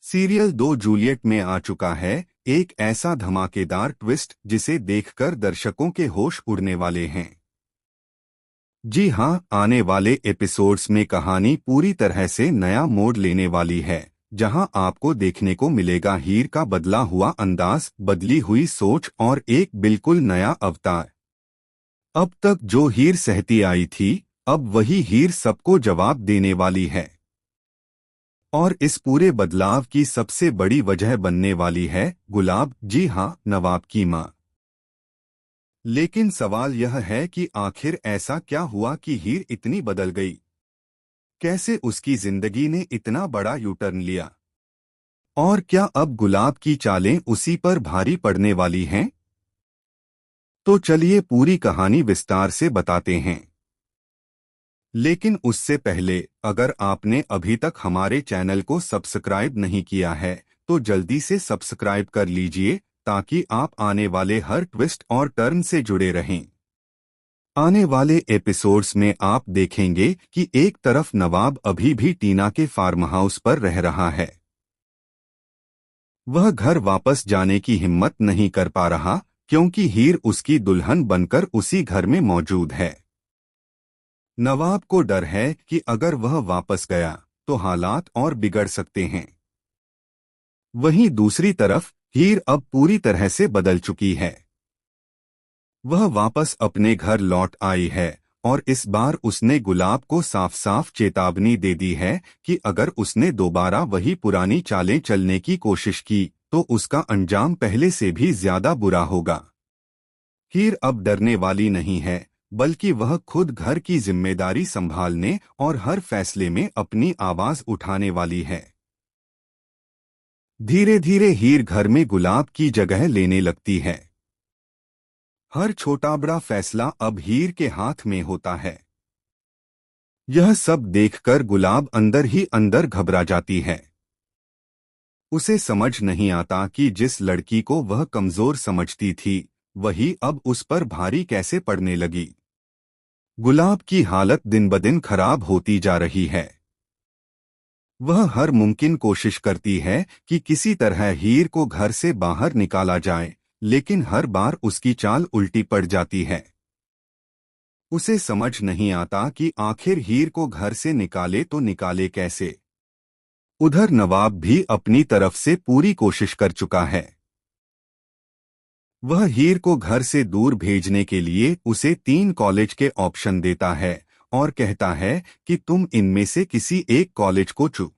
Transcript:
Serial दो Juliet में आ चुका है एक ऐसा धमाकेदार ट्विस्ट जिसे देखकर दर्शकों के होश उड़ने वाले हैं। जी हां, आने वाले एपिसोड्स में कहानी पूरी तरह से नया मोड़ लेने वाली है, जहां आपको देखने को मिलेगा हीर का बदला हुआ अंदाज, बदली हुई सोच और एक बिल्कुल नया अवतार। अब तक जो हीर सहती आई थी, अब वही हीर सबको जवाब देने वाली है। और इस पूरे बदलाव की सबसे बड़ी वजह बनने वाली है गुलाब, जी हां, नवाब की मां। लेकिन सवाल यह है कि आखिर ऐसा क्या हुआ कि हीर इतनी बदल गई? कैसे उसकी जिंदगी ने इतना बड़ा यूटर्न लिया? और क्या अब गुलाब की चालें उसी पर भारी पड़ने वाली हैं? तो चलिए पूरी कहानी विस्तार से बताते हैं। लेकिन उससे पहले, अगर आपने अभी तक हमारे चैनल को सब्सक्राइब नहीं किया है, तो जल्दी से सब्सक्राइब कर लीजिए ताकि आप आने वाले हर ट्विस्ट और टर्न से जुड़े रहें। आने वाले एपिसोड्स में आप देखेंगे कि एक तरफ नवाब अभी भी टीना के फार्म हाउस पर रह रहा है। वह घर वापस जाने की हिम्मत नहीं कर पा रहा, क्योंकि हीर उसकी दुल्हन बनकर उसी घर में मौजूद है। नवाब को डर है कि अगर वह वापस गया तो हालात और बिगड़ सकते हैं। वहीं दूसरी तरफ हीर अब पूरी तरह से बदल चुकी है। वह वापस अपने घर लौट आई है और इस बार उसने गुलाब को साफ साफ चेतावनी दे दी है कि अगर उसने दोबारा वही पुरानी चालें चलने की कोशिश की तो उसका अंजाम पहले से भी ज्यादा बुरा होगा। हीर अब डरने वाली नहीं है, बल्कि वह खुद घर की जिम्मेदारी संभालने और हर फैसले में अपनी आवाज उठाने वाली है। धीरे धीरे हीर घर में गुलाब की जगह लेने लगती है। हर छोटा बड़ा फैसला अब हीर के हाथ में होता है। यह सब देखकर गुलाब अंदर ही अंदर घबरा जाती है। उसे समझ नहीं आता कि जिस लड़की को वह कमजोर समझती थी, वही अब उस पर भारी कैसे पड़ने लगी। गुलाब की हालत दिन ब दिन खराब होती जा रही है। वह हर मुमकिन कोशिश करती है कि किसी तरह हीर को घर से बाहर निकाला जाए, लेकिन हर बार उसकी चाल उल्टी पड़ जाती है। उसे समझ नहीं आता कि आखिर हीर को घर से निकाले तो निकाले कैसे। उधर नवाब भी अपनी तरफ से पूरी कोशिश कर चुका है। वह हीर को घर से दूर भेजने के लिए उसे 3 कॉलेज के ऑप्शन देता है और कहता है कि तुम इनमें से किसी एक कॉलेज को चुनो।